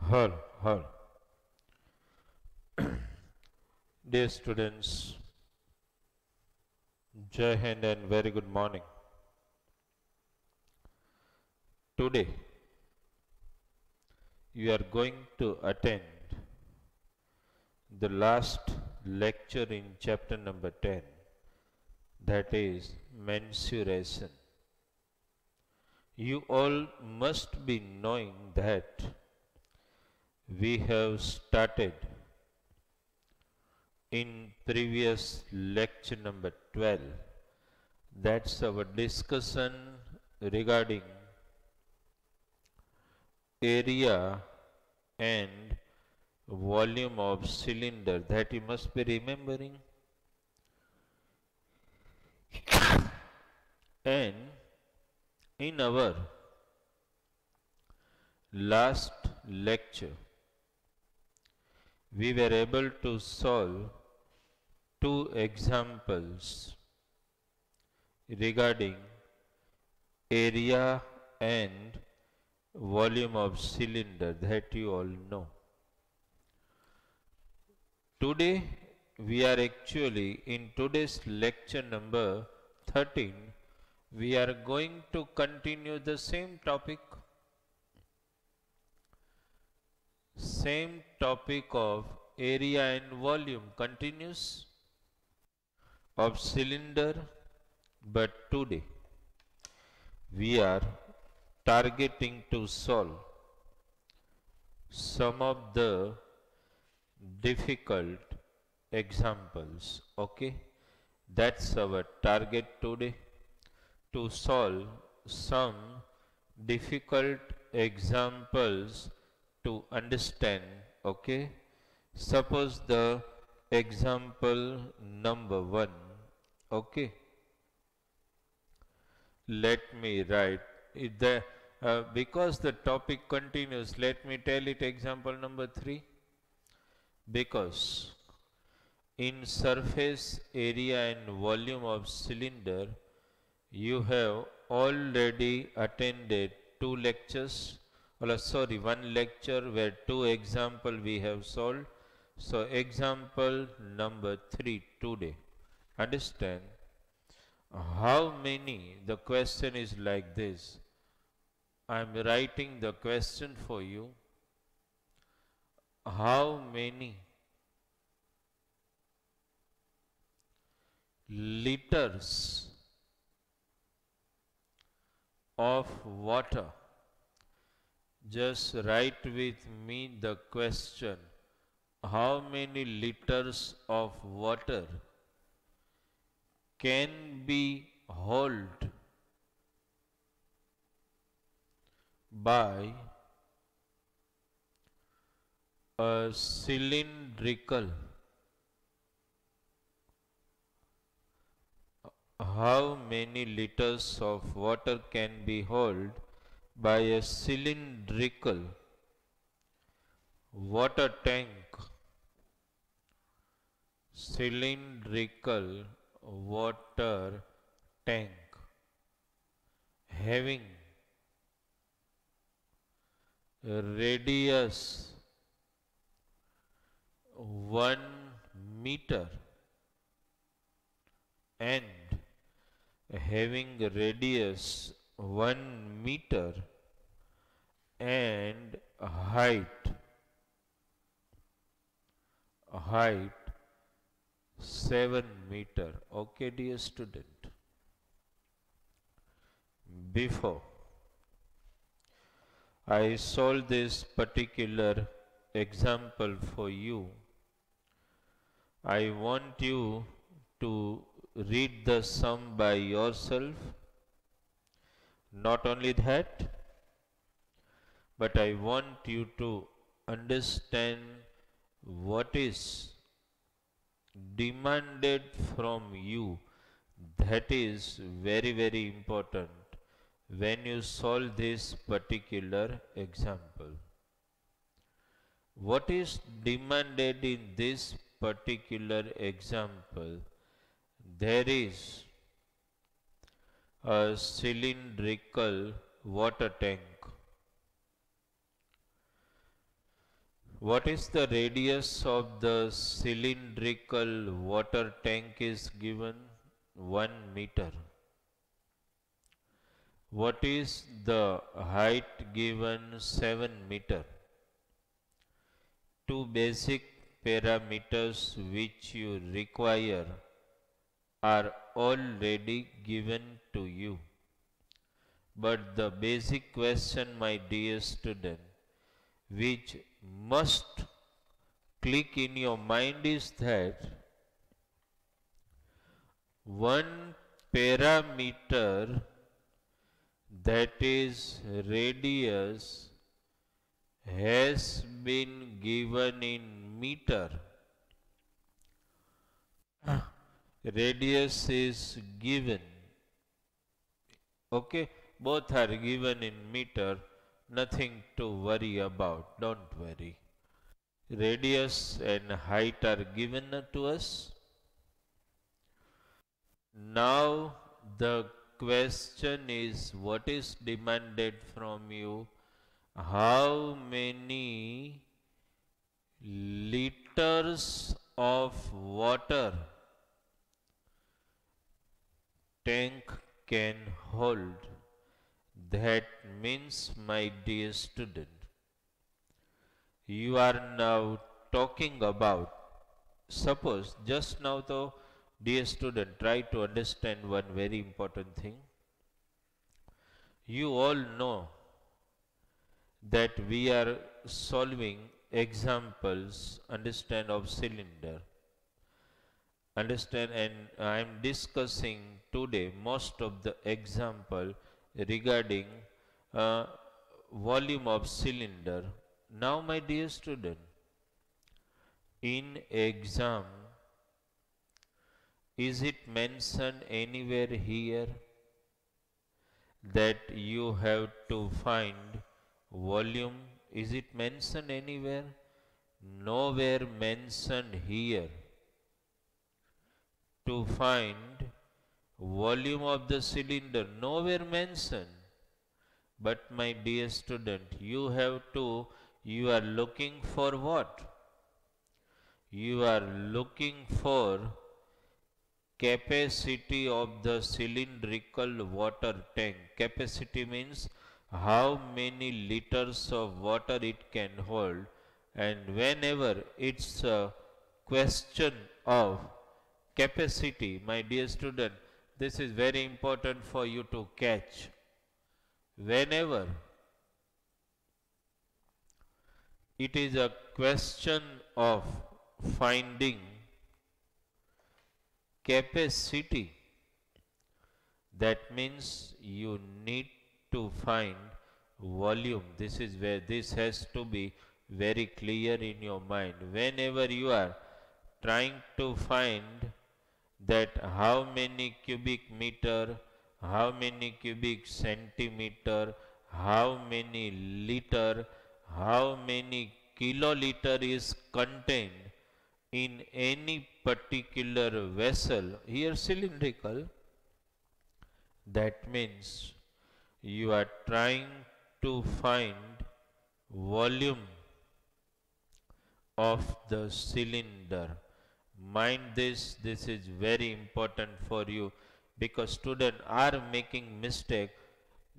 Her. Dear students, Jai Hind and very good morning. Today, you are going to attend the last lecture in chapter number 10, that is mensuration. You all must be knowing that we have started in previous lecture number 12. That's our discussion regarding area and volume of cylinder, that you must be remembering. And in our last lecture, we were able to solve two examples regarding area and volume of cylinder, that you all know. Today we are actually in today's lecture number 13, we are going to continue the same topic. Same topic of area and volume continues of cylinder, but today we are targeting to solve some of the difficult examples. Okay, that's our target today, to solve some difficult examples to understand. Okay, suppose the example number 1. Okay, let me write it there. Because the topic continues, let me tell it example number 3. Because in surface area and volume of cylinder, you have already attended two lectures, one lecture where two example we have solved. So example number 3 today. Understand how many, the question is like this. I am writing the question for you. How many liters of water, just write with me the question, how many liters of water can be held by a cylindrical, how many liters of water can be held by a cylindrical water tank, cylindrical water tank having radius 1 meter and having radius 1 meter and height 7 meter. Okay, dear student. Before I solve this particular example for you, I want you to read the sum by yourself. Not only that, but I want you to understand what is demanded from you. That is very, very important when you solve this particular example. What is demanded in this particular example? There is a cylindrical water tank. What is the radius of the cylindrical water tank is given? 1 meter. What is the height given? 7 meter. Two basic parameters which you require are already given to you. But the basic question, my dear student, which must click in your mind is that one parameter, that is radius, has been given in meter. Radius is given. Okay, both are given in meter, nothing to worry about, don't worry. Radius and height are given to us. Now the question is, what is demanded from you? How many liters of water tank can hold? That means, my dear student, you are now talking about, suppose just now though, dear student, try to understand one very important thing. You all know that we are solving examples, understand, of cylinder. Understand, and I am discussing today most of the example regarding volume of cylinder. Now, my dear student, in exam, is it mentioned anywhere here that you have to find volume? Is it mentioned anywhere? Nowhere mentioned here to find volume of the cylinder, nowhere mentioned. But my dear student, you are looking for what? You are looking for capacity of the cylindrical water tank. Capacity means how many liters of water it can hold, and whenever it's a question of capacity, my dear student, this is very important for you to catch. Whenever it is a question of finding capacity, that means you need to find volume. This is where this has to be very clear in your mind. Whenever you are trying to find that how many cubic meter, how many cubic centimeter, how many liter, how many kiloliter is contained in any particular vessel, here cylindrical, that means you are trying to find volume of the cylinder. Mind this, this is very important for you, because students are making mistake.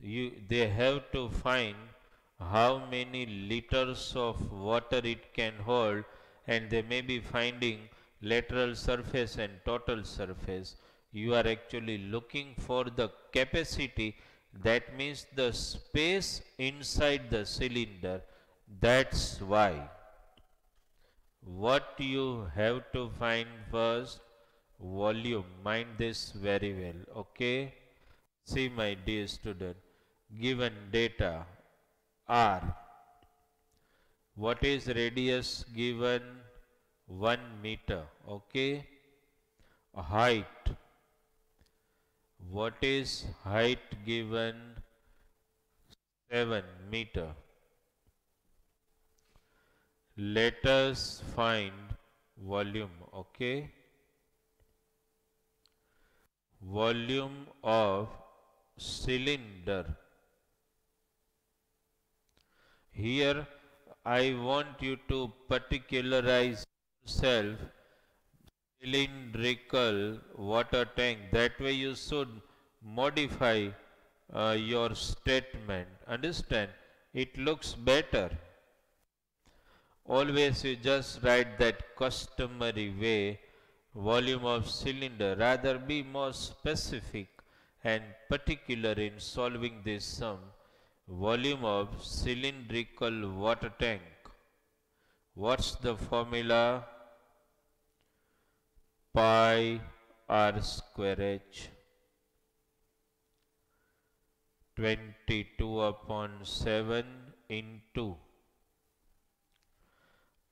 They have to find how many liters of water it can hold, and they may be finding lateral surface and total surface. You are actually looking for the capacity, that means the space inside the cylinder. That's why what you have to find first, volume. Mind this very well, okay? See, my dear student, given data R, what is radius given? 1 meter, okay? Height, what is height given? 7 meter. Let us find volume, okay? Volume of cylinder. Here I want you to particularize yourself cylindrical water tank. That way you should modify your statement. Understand? It looks better. Always you just write that customary way, volume of cylinder. Rather be more specific and particular in solving this sum. Volume of cylindrical water tank. What's the formula? Pi r square h. 22 upon 7 into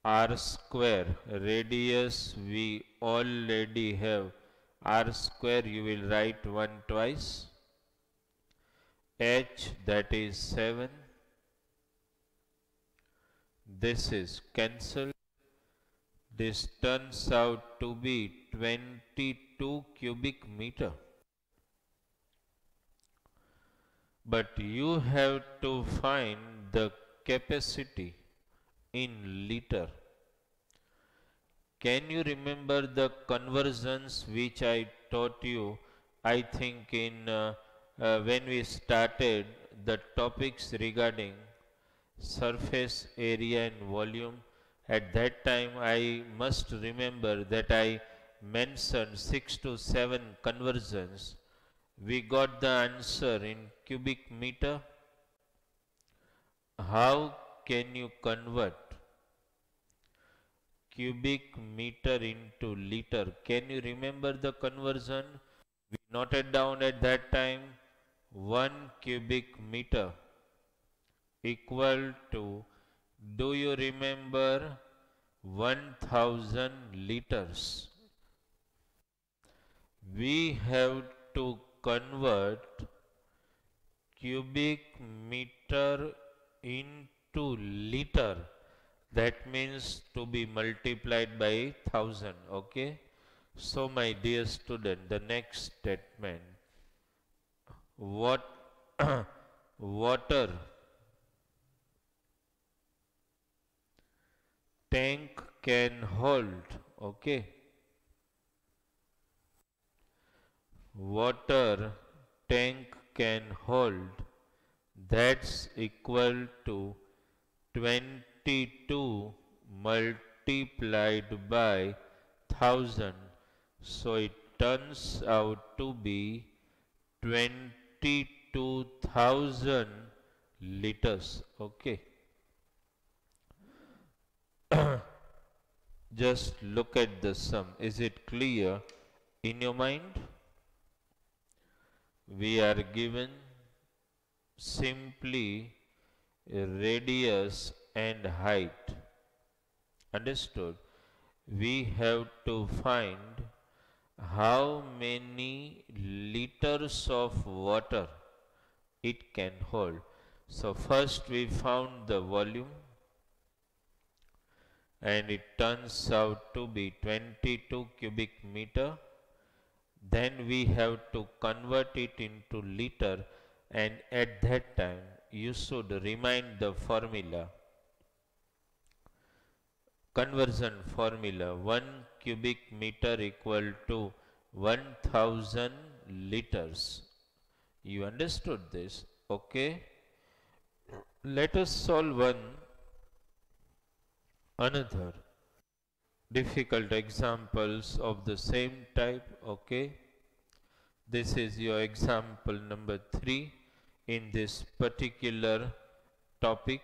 r square, radius we already have, r square you will write 1 twice, h that is 7, this is cancelled, this turns out to be 22 cubic meter. But you have to find the capacity in liter. Can you remember the conversions which I taught you? I think in when we started the topics regarding surface area and volume. At that time I must remember that I mentioned 6 to 7 conversions. We got the answer in cubic meter. How can you convert cubic meter into liter? Can you remember the conversion? We noted down at that time 1 cubic meter equal to, do you remember, 1000 liters. We have to convert cubic meter into liter. That means to be multiplied by 1000. Okay. So my dear student, the next statement, what water tank can hold. Okay. Water tank can hold, that's equal to 22 multiplied by 1000. So it turns out to be 22,000 liters. Okay. Just look at the sum. Is it clear in your mind? We are given simply radius and height. Understood? We have to find how many liters of water it can hold. So first we found the volume, and it turns out to be 22 cubic meter. Then we have to convert it into liter, and at that time you should remind the formula. Conversion formula, 1 cubic meter equal to 1000 liters. You understood this? Okay. Let us solve another difficult examples of the same type. Okay. This is your example number 3 in this particular topic.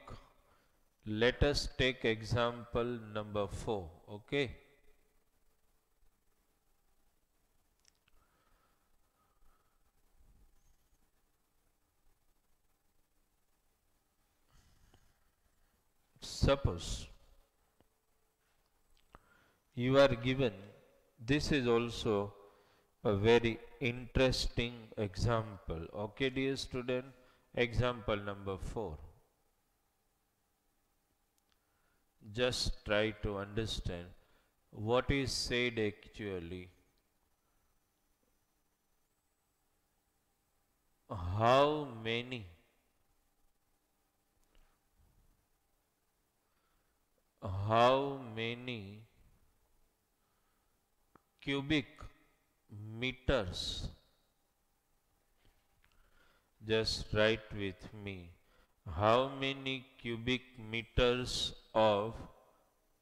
Let us take example number 4. Okay. Suppose you are given, this is also a very interesting example. Okay, dear student, example number 4. Just try to understand what is said actually. How many how many cubic meters, just write with me, how many cubic meters of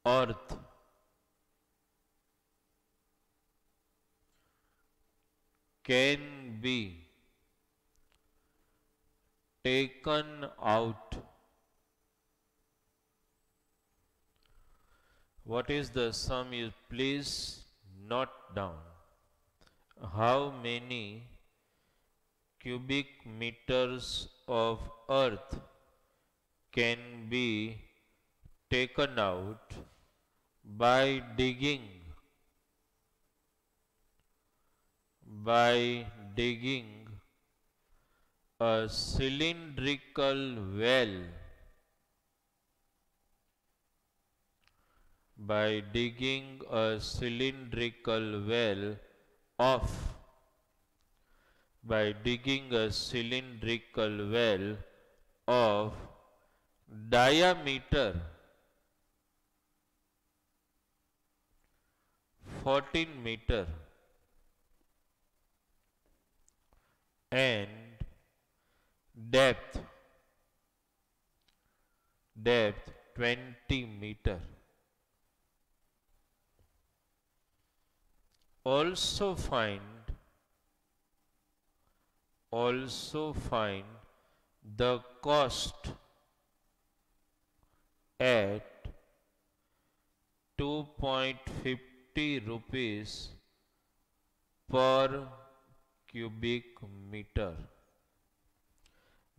earth can be taken out? What is the sum? You please note down. How many cubic meters of earth can be taken out by digging a cylindrical well, of diameter 14 meter and depth 20 meter. Also find the cost at 2.50 rupees per cubic meter.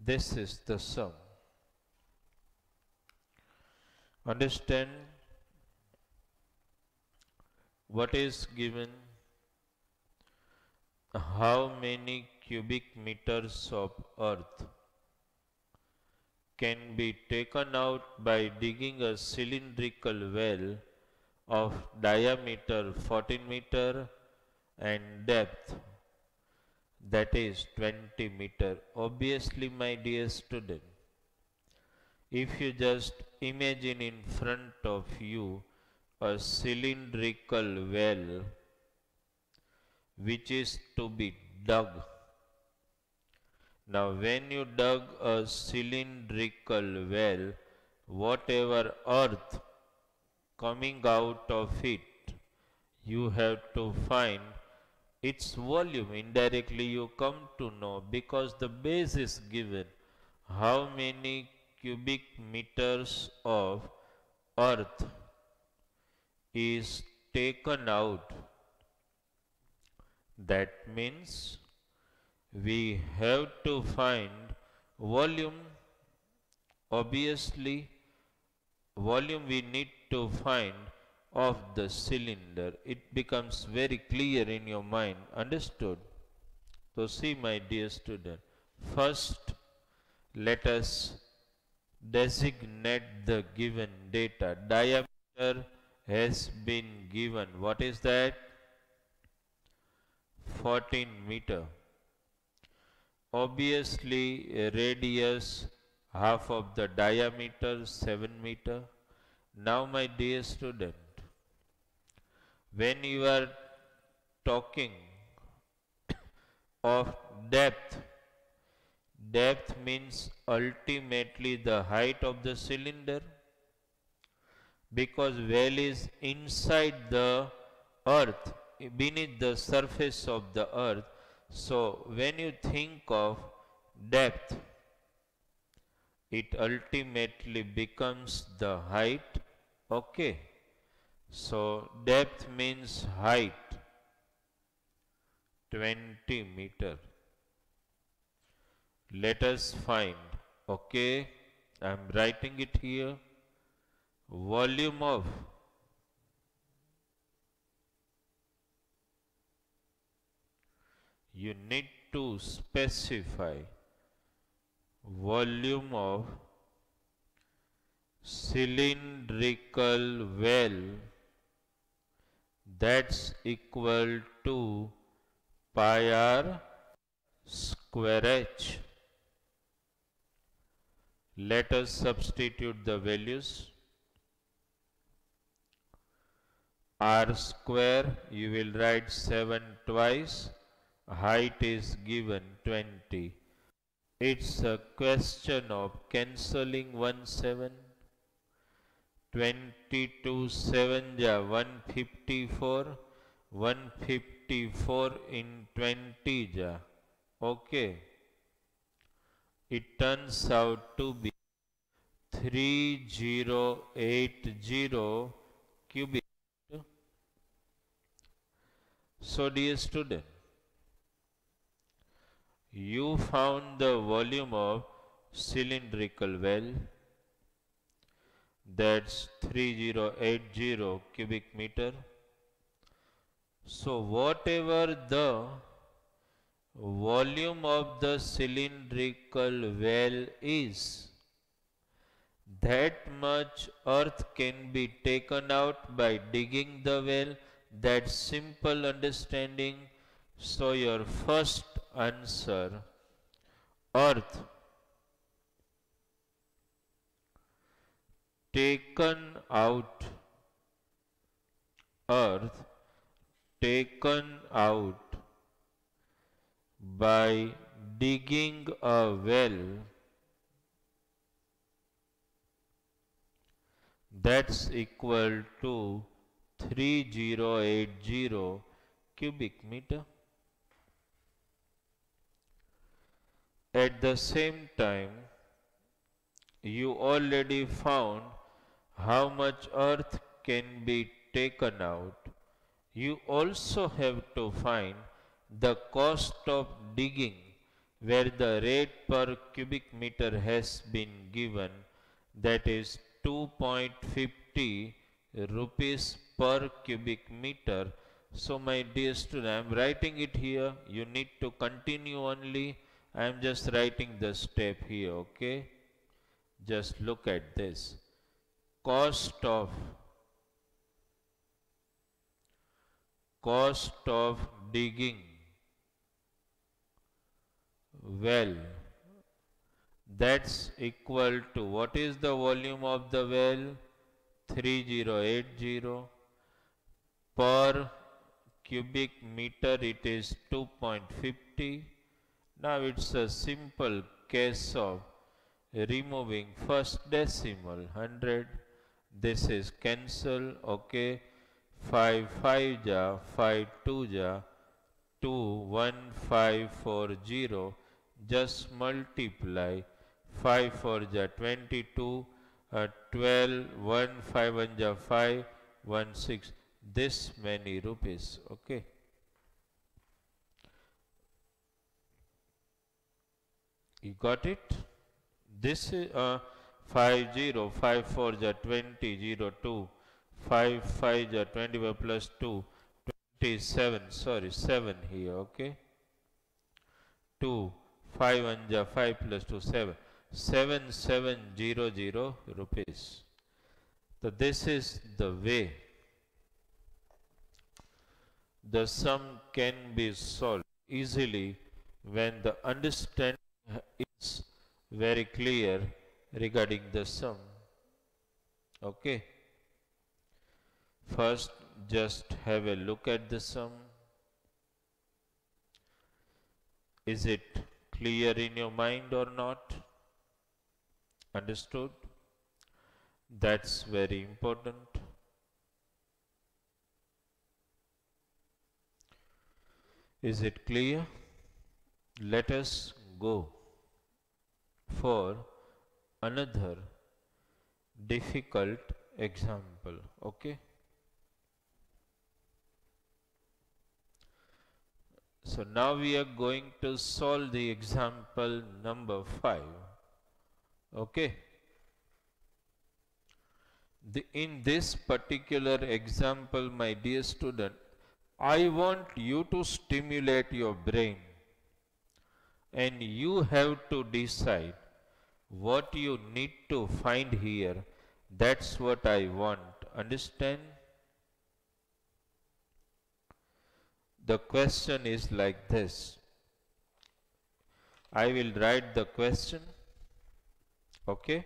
This is the sum. Understand what is given? How many cubic meters of earth can be taken out by digging a cylindrical well of diameter 14 meter and depth that is 20 meter. Obviously, my dear student, if you just imagine in front of you a cylindrical well which is to be dug. Now, when you dug a cylindrical well, whatever earth coming out of it, you have to find its volume. Indirectly you come to know, because the base is given, how many cubic meters of earth is taken out. That means we have to find volume. Obviously, volume we need to find of the cylinder. It becomes very clear in your mind. Understood? So see, my dear student, first let us designate the given data. Diameter has been given. What is that? 14 meter. Obviously, radius half of the diameter 7 meter. Now, my dear student, when you are talking of depth, depth means ultimately the height of the cylinder, because well is inside the earth, beneath the surface of the earth. So when you think of depth, it ultimately becomes the height. Okay, so depth means height 20 meter. Let us find. Okay, I am writing it here. Volume of you need to specify volume of cylindrical well, that's equal to pi r square h. Let us substitute the values. r square, you will write 7 twice, height is given 20. It's a question of cancelling 1 7. 22 7 ja 154, 154 in 20 ja. Okay. It turns out to be 3080 cubic. So dear student, you found the volume of cylindrical well, that's 3080 cubic meter. So whatever the volume of the cylindrical well is, that much earth can be taken out by digging the well. That's simple understanding. So your first answer, earth taken out, earth taken out by digging a well, that's equal to 3080 cubic meter. At the same time, you already found how much earth can be taken out. You also have to find the cost of digging, where the rate per cubic meter has been given, that is 2.50 rupees per cubic meter. So my dear student, I am writing it here. You need to continue only. I am just writing the step here, okay? Just look at this. Cost of digging well, that's equal to, what is the volume of the well? 3080. Per cubic meter it is 2.50. Now it's a simple case of removing first decimal 100. This is cancel, okay? 5 5 ja, 5 2 ja, 2 1540. Just multiply 5 4 ja 22, 12 1 5 1 ja 5 1 6. This many rupees, okay? You got it? This is 50 5 4 ja 20 0 2 5 5 ja 25 plus 2 27, sorry 7 here, okay? 2 5 1 ja 5 plus 2 7 7700 rupees. So this is the way the sum can be solved easily when the understanding is very clear regarding the sum. Okay. First, just have a look at the sum. Is it clear in your mind or not? Understood? That's very important. Is it clear? Let us go for another difficult example, okay? So now we are going to solve the example number 5, okay? In this particular example, my dear student, I want you to stimulate your brain, and you have to decide what you need to find here. That's what I want. Understand? The question is like this. I will write the question, okay?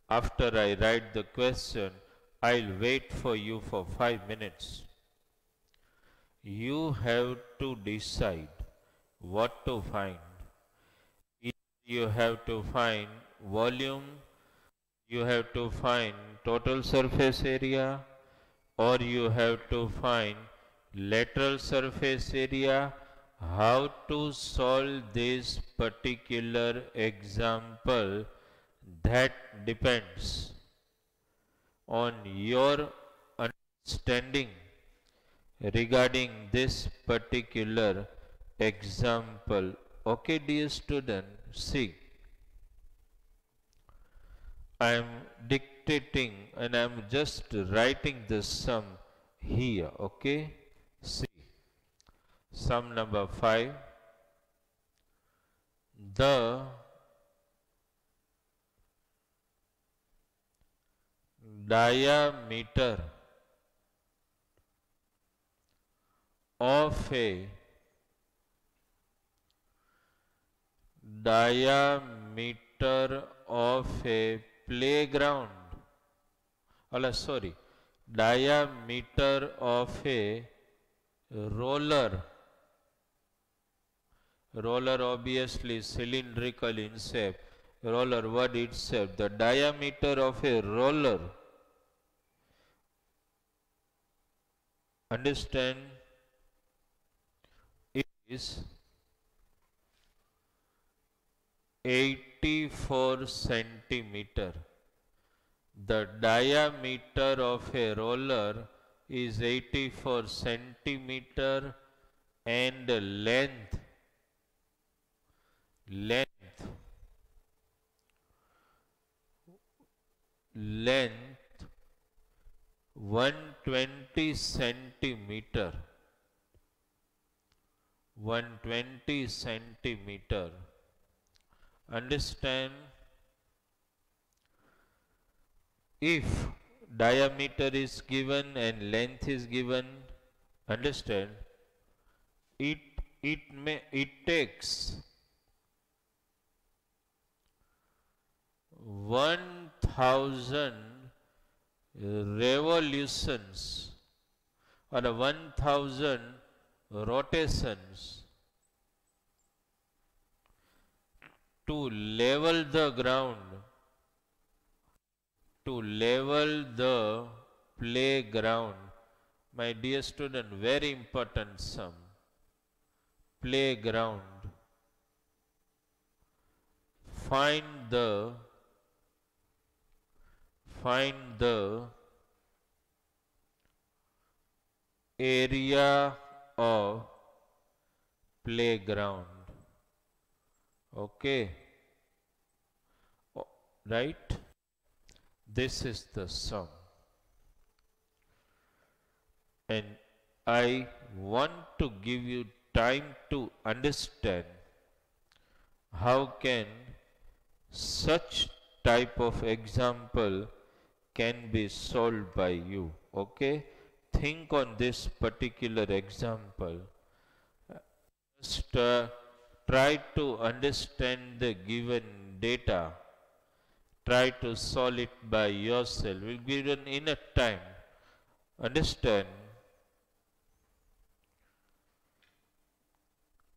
After I write the question, I'll wait for you for 5 minutes. You have to decide what to find. You have to find volume, you have to find total surface area, or you have to find lateral surface area. How to solve this particular example, that depends on your understanding regarding this particular example. Okay, dear student, see, I am dictating and I am just writing the sum here. Okay, see, sum number 5. The diameter of a playground, diameter of a roller obviously cylindrical in shape, roller word itself, the diameter of a roller, understand, is 84 centimeter. The diameter of a roller is 84 centimeter and length 120 centimeter. 120 centimeter. Understand? If diameter is given and length is given, understand, it takes 1000 revolutions or 1000 rotations to level the ground, to level the playground. My dear student, very important sum. Playground. Find the area of playground. Okay. Right? This is the sum. And I want to give you time to understand how can such type of example can be solved by you. Okay? Think on this particular example. Just try to understand the given data. Try to solve it by yourself. We'll give you enough time. Understand?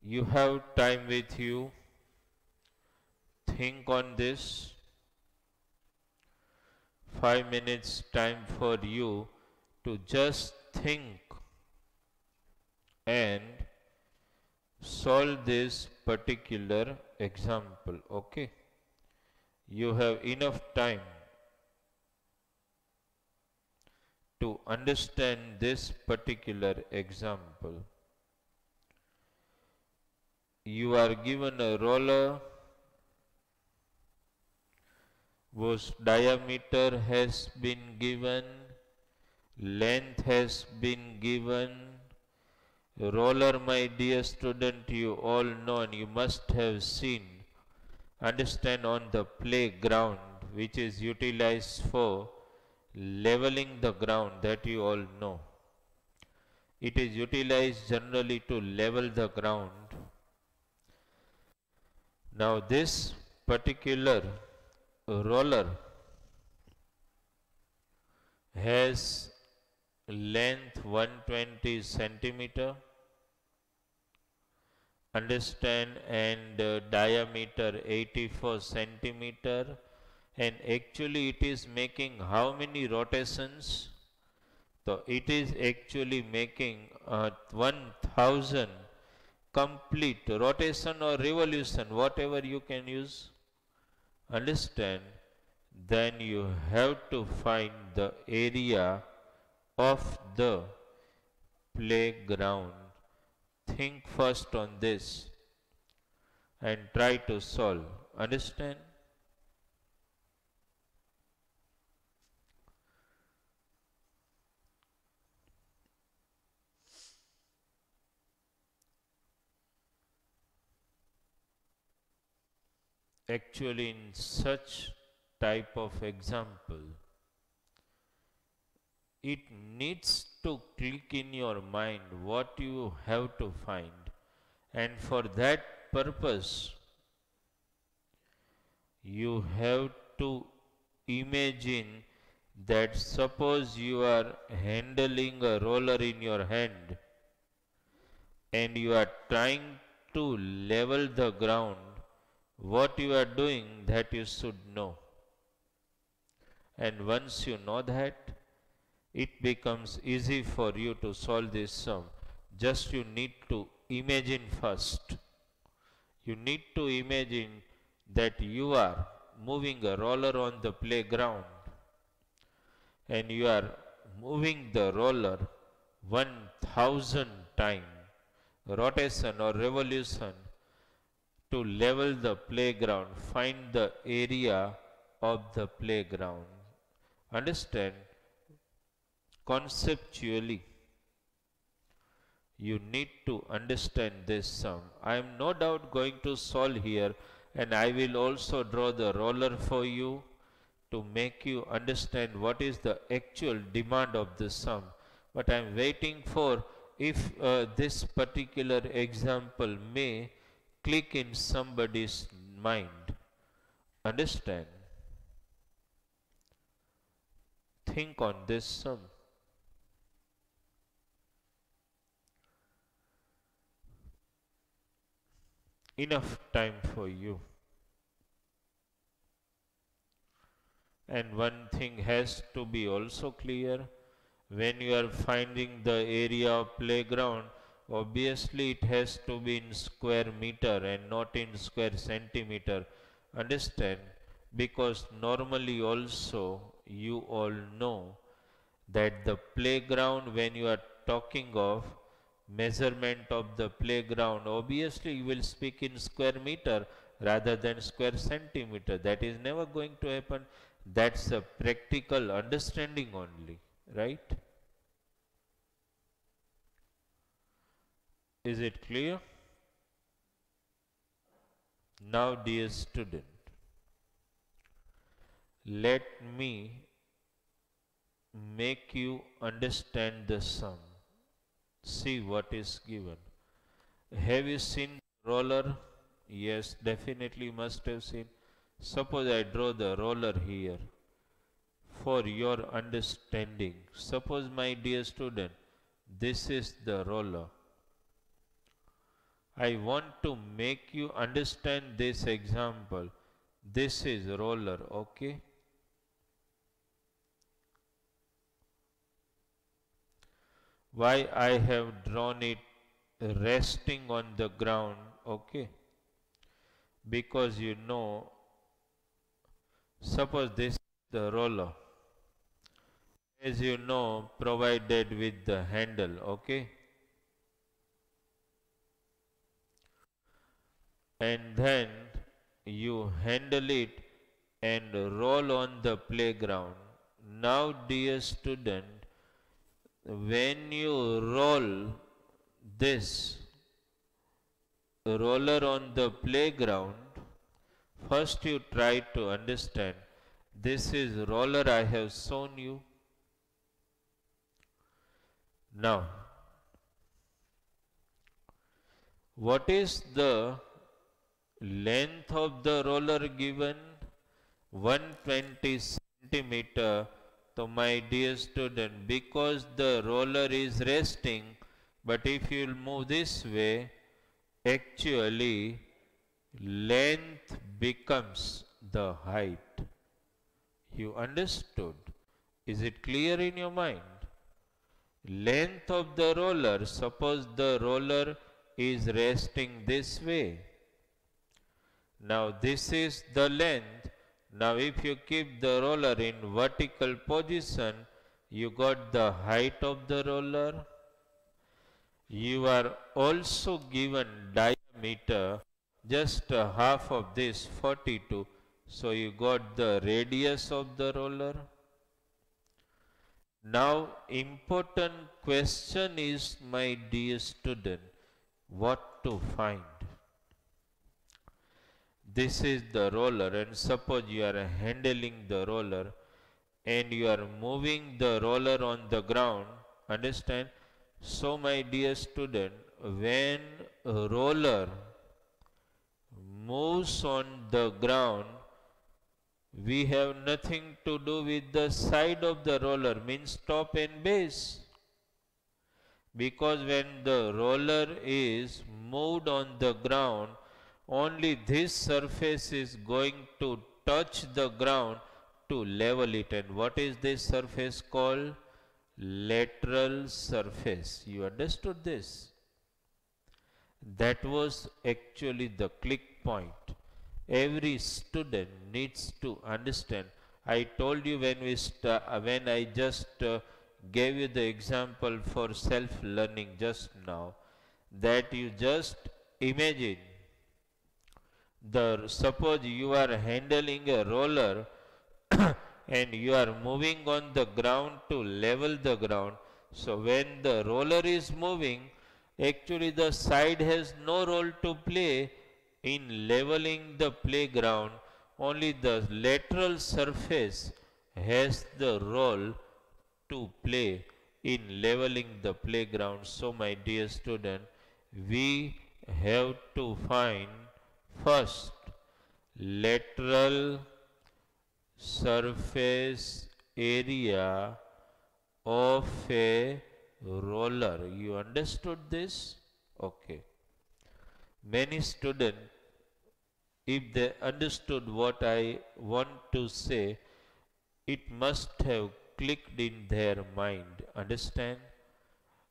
You have time with you. Think on this. 5 minutes time for you to just think and solve this particular example. Okay? You have enough time to understand this particular example. You are given a roller whose diameter has been given, length has been given. Roller, my dear student, you all know and you must have seen, understand, on the playground, which is utilized for leveling the ground, that you all know. It is utilized generally to level the ground. Now this particular roller has length 120 centimeter, understand, and diameter 84 centimeter, and actually it is making how many rotations? So it is actually making 1000 complete rotation or revolution, whatever you can use. Understand? Then you have to find the area of the playground. Think first on this and try to solve. Understand? Actually, in such type of example, it needs to click in your mind what you have to find, and for that purpose you have to imagine that suppose you are handling a roller in your hand and you are trying to level the ground. What you are doing, that you should know, and once you know that, it becomes easy for you to solve this sum. Just you need to imagine first. You need to imagine that you are moving a roller on the playground and you are moving the roller 1000 times rotation or revolution to level the playground. Find the area of the playground. Understand? Conceptually, you need to understand this sum. I am no doubt going to solve here, and I will also draw the roller for you to make you understand what is the actual demand of the sum. But I am waiting for if this particular example may click in somebody's mind. Understand? Think on this sum. Enough time for you. And one thing has to be also clear, when you are finding the area of playground, obviously it has to be in square meter and not in square centimeter. Understand? Because normally also you all know that the playground, when you are talking of measurement of the playground, obviously you will speak in square meter rather than square centimeter. That is never going to happen. That's a practical understanding only, right? Is it clear? Now, dear student, let me make you understand the sum. See what is given. Have you seen roller? Yes, definitely must have seen. Suppose I draw the roller here for your understanding. Suppose, my dear student, this is the roller. I want to make you understand this example. This is roller, okay? Why I have drawn it resting on the ground, okay? Because you know, suppose this is the roller, as you know, provided with the handle, okay? And then you handle it and roll on the playground. Now, dear student, when you roll this roller on the playground, first you try to understand this is roller I have shown you. Now, what is the length of the roller given? 120 centimeter. So my dear student, because the roller is resting, but if you will move this way, actually length becomes the height. You understood? Is it clear in your mind? Length of the roller, suppose the roller is resting this way. Now this is the length. Now if you keep the roller in vertical position, you got the height of the roller. You are also given diameter, just half of this 42. So you got the radius of the roller. Now important question is, my dear student, what to find? This is the roller, and suppose you are handling the roller and you are moving the roller on the ground. Understand? So my dear student, when a roller moves on the ground, we have nothing to do with the side of the roller, means top and base. Because when the roller is moved on the ground, only this surface is going to touch the ground to level it. And what is this surface called? Lateral surface. You understood this? That was actually the click point. Every student needs to understand. I told you when I just gave you the example for self-learning just now, that you just imagine suppose you are handling a roller and you are moving on the ground to level the ground. So when the roller is moving, actually the side has no role to play in leveling the playground. Only the lateral surface has the role to play in leveling the playground. So my dear student, we have to find first lateral surface area of a roller. You understood this? Okay. Many students, if they understood what I want to say, it must have clicked in their mind. Understand?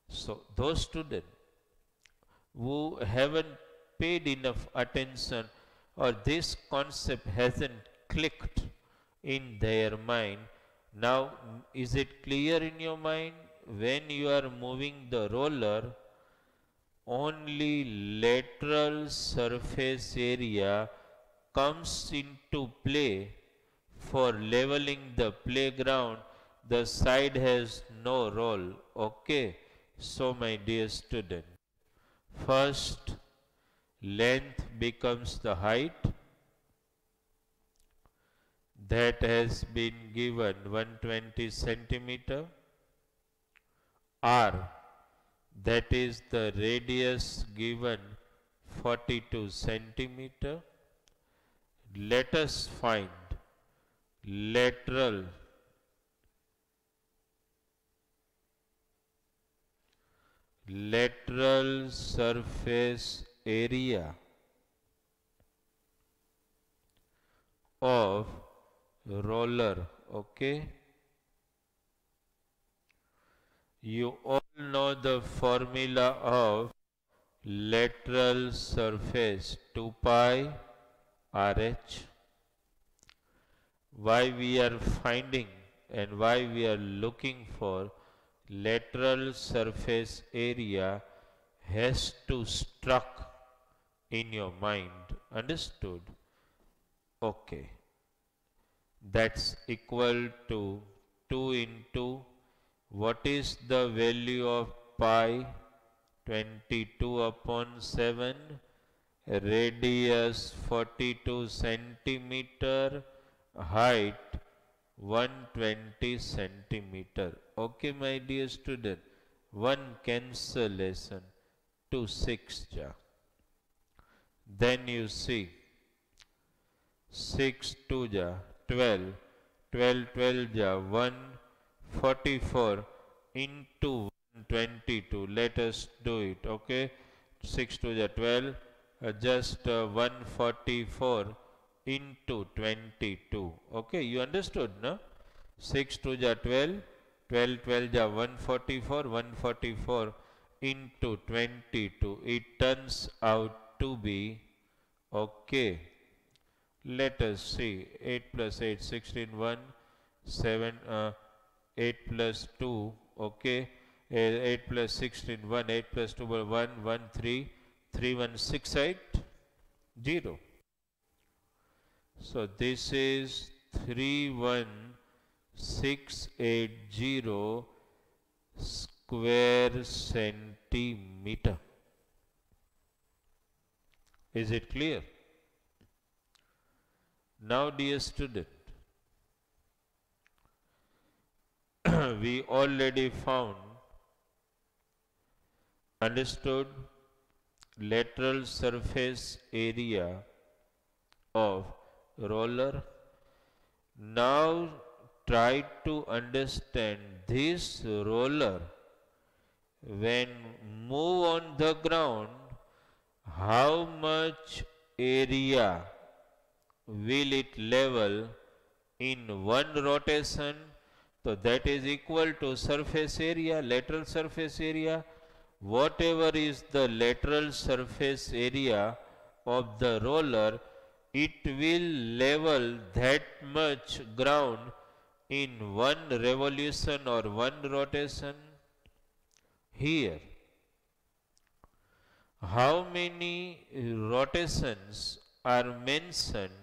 So those students who haven't paid enough attention, or this concept hasn't clicked in their mind, now is it clear in your mind? When you are moving the roller, only lateral surface area comes into play for leveling the playground. The side has no role. Okay. So my dear student, first length becomes the height. That has been given 120 centimeter. R, that is the radius given 42 centimeter. Let us find lateral surface area of roller. Okay, you all know the formula of lateral surface, 2 pi RH. Why we are finding and why we are looking for lateral surface area has to struck in your mind. Understood? Okay. That's equal to 2 into what is the value of pi? 22 upon 7. Radius 42 centimeter. Height 120 centimeter. Okay, my dear student. One cancellation to 6 ja. Then you see 6 2 ja 12. 12 12 ja 1. 44 into 122. Let us do it. Okay. 6 to the 12. Just 144 into 22. Okay. You understood, no? 6 to the 12. 12 12 ja 144. 144 into 22. It turns out to be, okay. Let us see. 8 plus 8, 16, 1, 7, 8 plus 2, okay. 8 plus 16, 1, 8 plus 2, 1, 1, 3, 3, 1, 6, 8, 0. So this is 31680 square centimeter. Is it clear? Now, dear student, we already understood lateral surface area of roller. Now try to understand this roller when move on the ground, how much area will it level in one rotation? So that is equal to surface area, lateral surface area. Whatever is the lateral surface area of the roller, it will level that much ground in one revolution or one rotation. Here, how many rotations are mentioned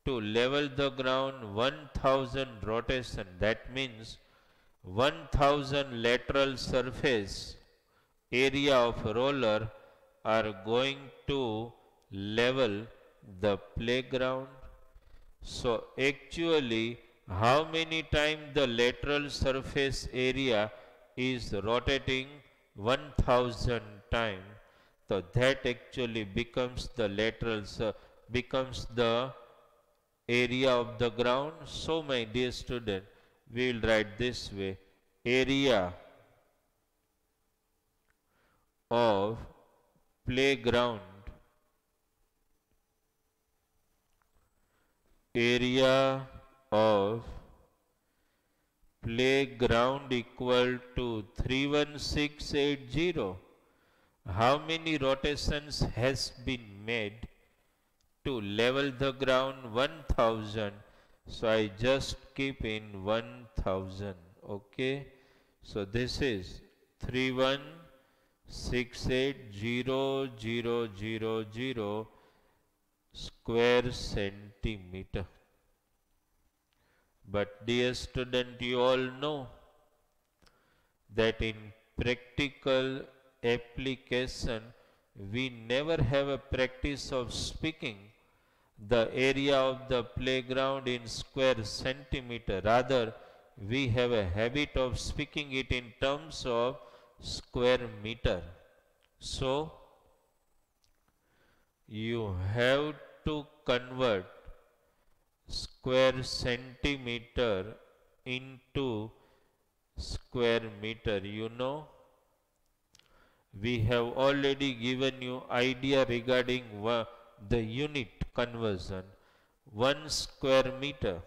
to level the ground? 1000 rotation. That means 1000 lateral surface area of roller are going to level the playground. So actually, how many times the lateral surface area is rotating? 1000 times. So that actually becomes the lateral, becomes the area of the ground. So my dear student, we will write this way: area of playground, area of playground equal to 31680. How many rotations has been made to level the ground? 1000. So I just keep in 1000. Okay. So this is 3168000 square centimeter. But dear student, you all know that in practical application we never have a practice of speaking the area of the playground in square centimeter. Rather, we have a habit of speaking it in terms of square meter. So, you have to convert square centimeter into square meter. You know, we have already given you idea regarding the unit conversion. 1 square meter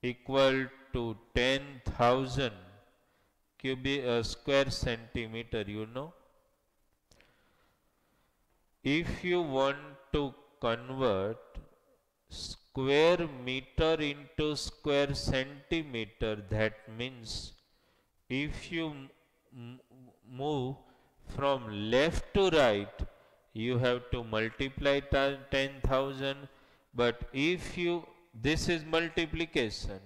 equal to 10,000 square centimeter. You know, if you want to convert square meter into square centimeter, that means if you move from left to right, you have to multiply 10,000. But if you, this is multiplication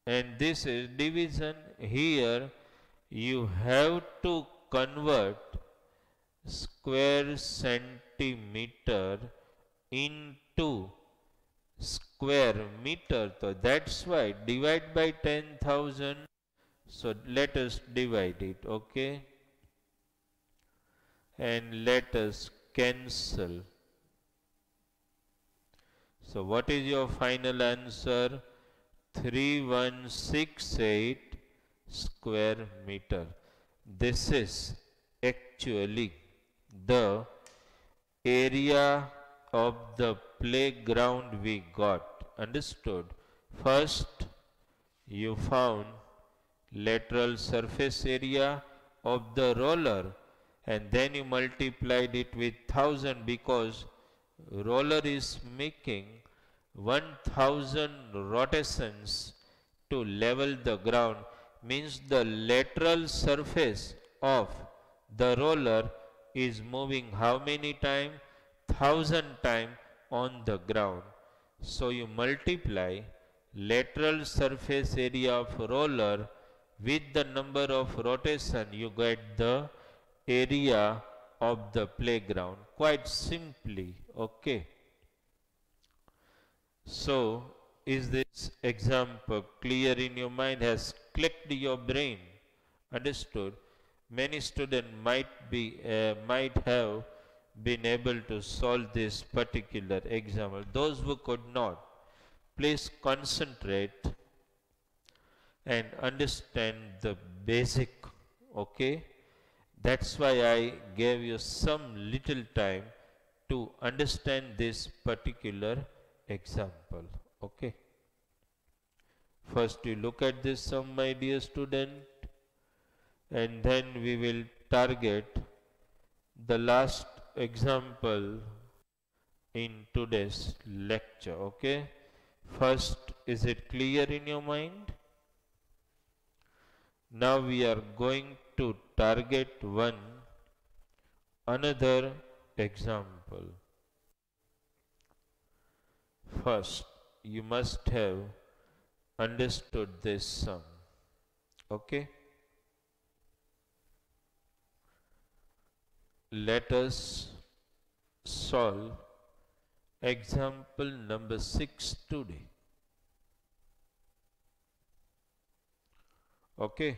and this is division, here you have to convert square centimeter into square meter. So that's why divide by 10,000. So let us divide it, okay? And let us cancel. So what is your final answer? 3168 square meter. This is actually the area of the playground we got. Understood? First, you found lateral surface area of the roller, and then you multiplied it with 1000 because roller is making 1000 rotations to level the ground, means the lateral surface of the roller is moving how many times? 1000 times on the ground. So you multiply lateral surface area of roller with the number of rotation, you get the area of the playground, quite simply. Okay. So is this example clear in your mind, has clicked your brain? Understood? Many students might have been able to solve this particular example. Those who could not, please concentrate and understand the basic. Okay, that's why I gave you some little time to understand this particular example. Okay, first you look at this sum, my dear student, and then we will target the last example in today's lecture. Okay, first, is it clear in your mind? Now we are going to target another example. First, you must have understood this sum. Okay, let us solve example number 6 today. Okay,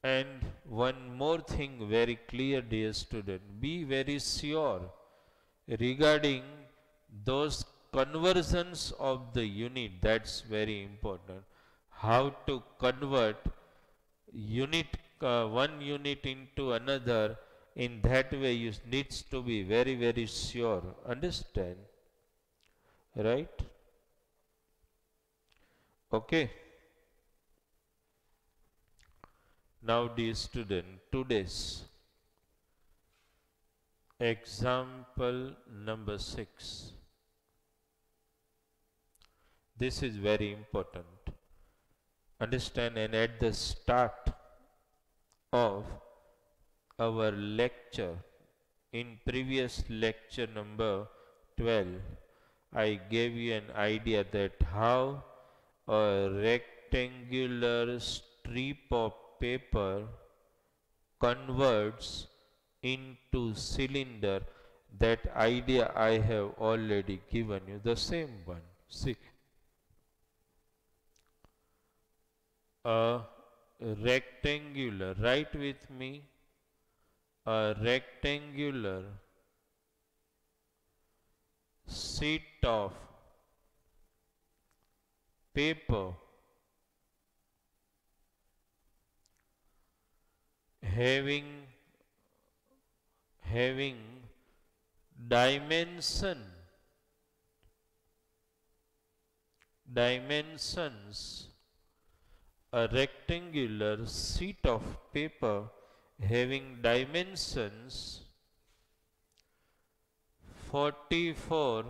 and one more thing very clear, dear student, be very sure regarding those conversions of the unit. That's very important, how to convert unit one unit into another. In that way you needs to be very sure. Understand? Right? Okay. Now, dear student, today's example number 6. This is very important. Understand, and at the start of our lecture, in previous lecture number 12, I gave you an idea that how a rectangular strip of paper converts into cylinder. That idea I have already given you, the same one. See, a rectangular, write with me, a rectangular sheet of paper having dimensions a rectangular sheet of paper having dimensions 44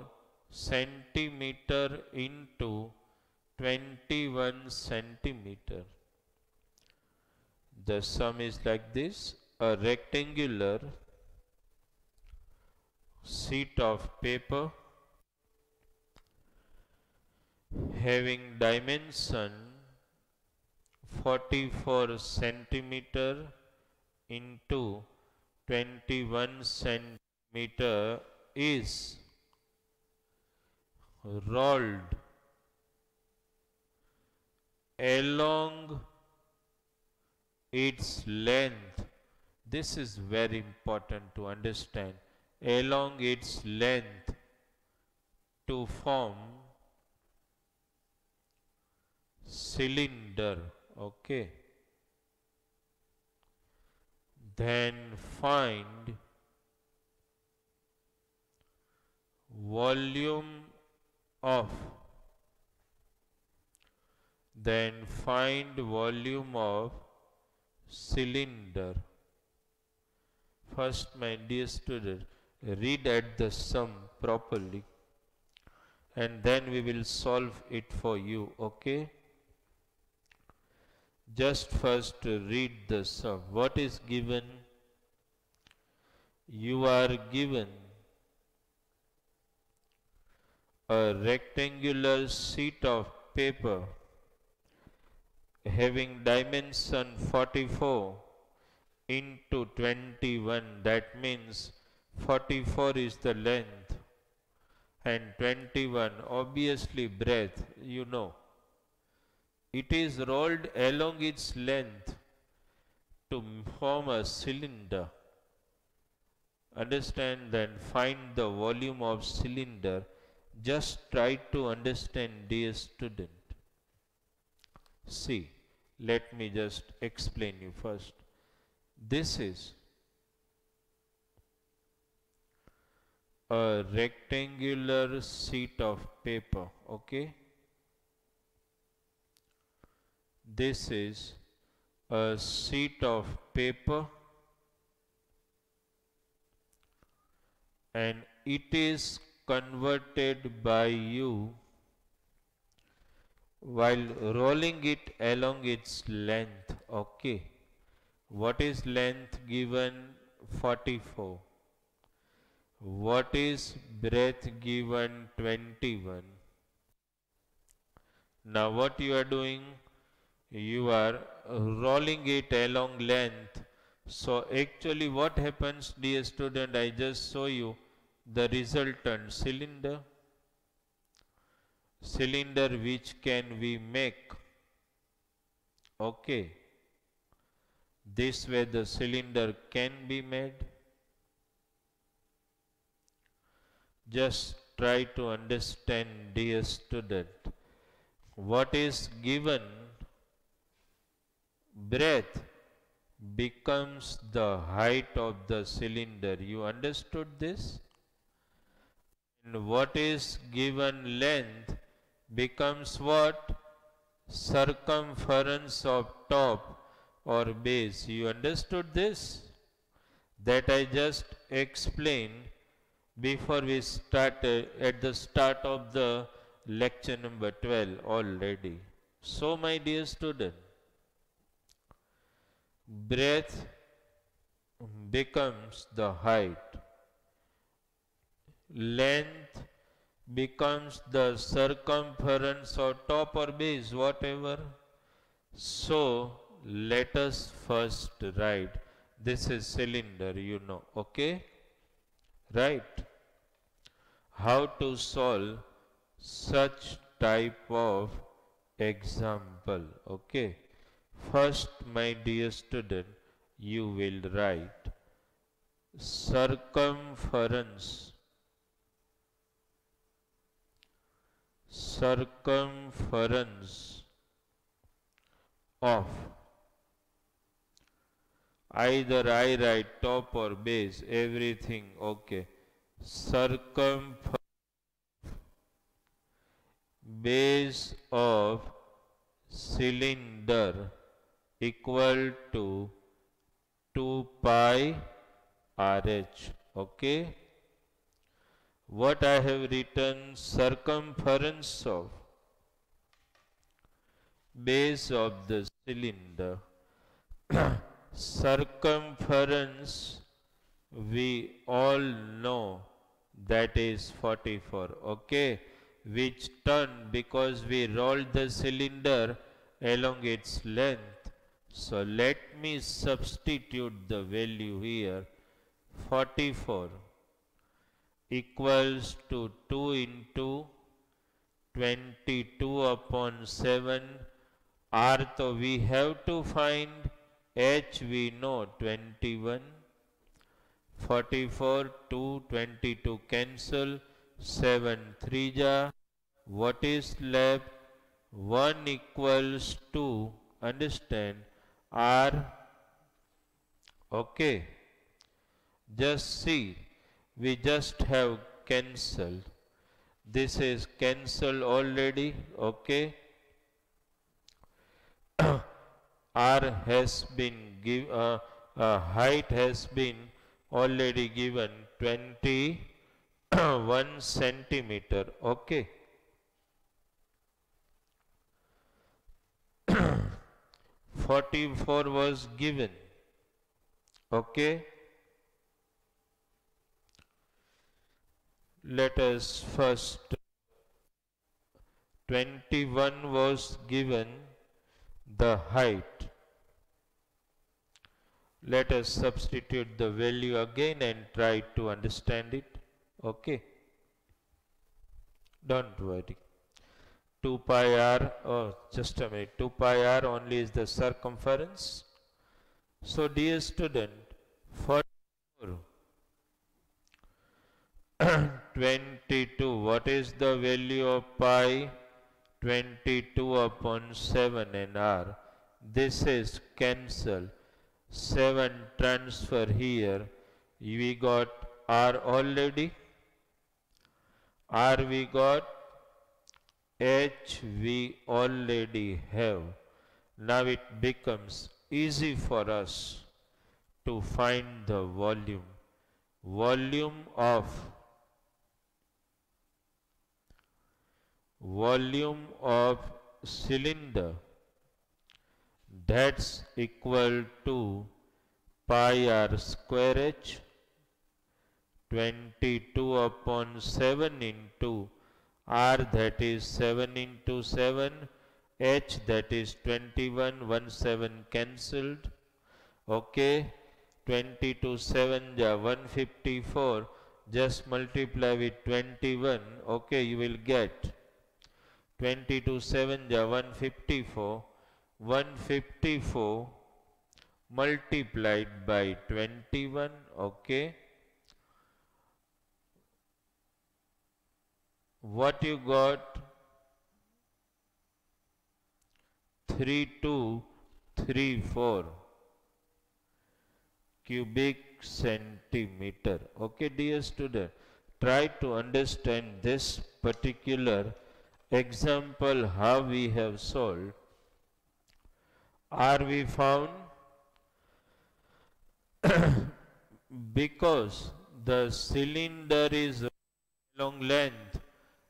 centimeter into 21 centimeter. The sum is like this: a rectangular sheet of paper having dimension 44 centimeter into 21 centimeter is rolled along its length. This is very important to understand. Along its length to form cylinder. Okay. Then find volume of cylinder. First, my dear student, read at the sum properly and then we will solve it for you. Okay. Just first read the sum. What is given? You are given a rectangular sheet of paper having dimension 44 into 21. That means 44 is the length and 21 obviously breadth, you know. It is rolled along its length to form a cylinder. Understand, then find the volume of cylinder. Just try to understand, dear student. See, let me just explain you first. This is a rectangular sheet of paper. Okay. This is a sheet of paper and it is converted by you while rolling it along its length. Okay. What is length given? 44. What is breadth given? 21. Now what you are doing? You are rolling it along length. So actually what happens, dear student, I just show you the resultant cylinder. Cylinder which can we make? Okay. This way the cylinder can be made. Just try to understand, dear student. What is given? Breadth becomes the height of the cylinder. You understood this? And what is given? Length becomes what? Circumference of top or base. You understood this? That I just explained before we started at the start of the lecture number 12 already. So my dear student, breadth becomes the height, length becomes the circumference or top or base, whatever. So let us first write, this is cylinder, you know. Okay, right? How to solve such type of example? Okay, first my dear student, you will write circumference of, either I write top or base, everything okay. Circumference base of cylinder equal to 2 pi RH. Okay. What I have written? Circumference of base of the cylinder. Circumference we all know that is 44. Okay. Which turn because we rolled the cylinder along its length. So let me substitute the value here. 44 equals to 2 into 22 upon 7. R so we have to find, H we know 21. 44 to 22 cancel. 7 3 ja. What is left? 1 equals to, understand, R. Okay. Just see, we just have cancelled. This is cancelled already. Okay. R has been given, height has been already given 21 centimeter. Okay. 44 was given. Okay. Let us first, 21 was given the height. Let us substitute the value again and try to understand it. Okay. Don't worry. 2 pi r, oh just a minute, 2 pi r only is the circumference. So dear student, for 22, what is the value of pi? 22 upon 7 and r. This is cancel. 7 transfer here. We got r already. R we got. H we already have. Now it becomes easy for us to find the volume. Volume of cylinder, that's equal to pi r square h, 22 upon 7 into r, that is 7 into 7, h that is 21, 1 7 cancelled. Okay, 22 7 ja 154, just multiply with 21. Okay, you will get 22 7 ja 154, 154 multiplied by 21. Okay, what you got? 3234 cubic centimeter. Okay, dear student, try to understand this particular example how we have solved. R we found because the cylinder is long length,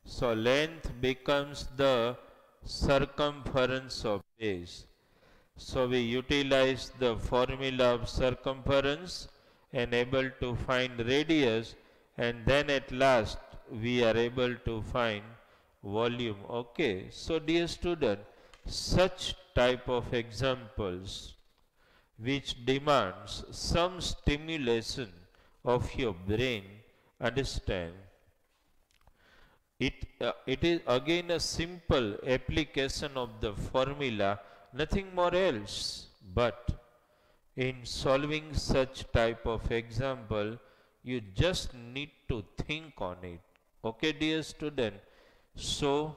so length becomes the circumference of base. So we utilize the formula of circumference and able to find radius, and then at last we are able to find volume. Okay, so dear student, such type of examples which demands some stimulation of your brain, understand, it is again a simple application of the formula, nothing more else. But in solving such type of example, you just need to think on it. Okay, dear student. So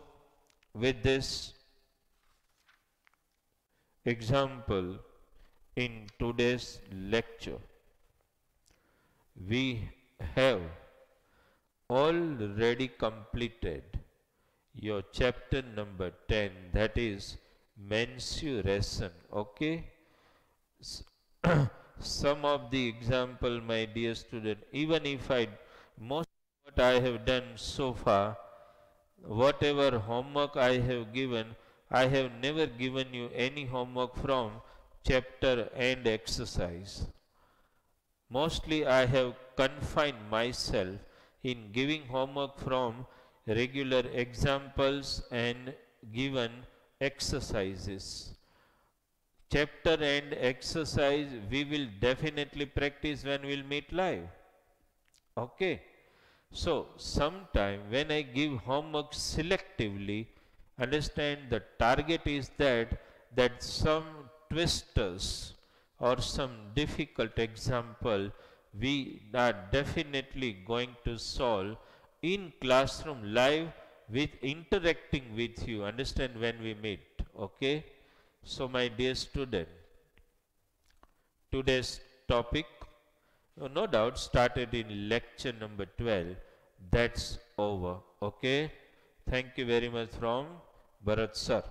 with this example in today's lecture, we have already completed your chapter number 10, that is mensuration. Okay, some of the example, my dear student, even if most of what I have done so far, whatever homework I have given, I have never given you any homework from chapter and exercise. Mostly I have confined myself in giving homework from regular examples and given exercises. Chapter and exercise we will definitely practice when we will meet live. Okay. So sometime when I give homework selectively, understand the target is that some twisters or some difficult example we are definitely going to solve in classroom live with interacting with you. Understand, when we meet. Okay. So my dear student, today's topic, no doubt, started in lecture number 12. That's over. Okay. Thank you very much from Bharat sir.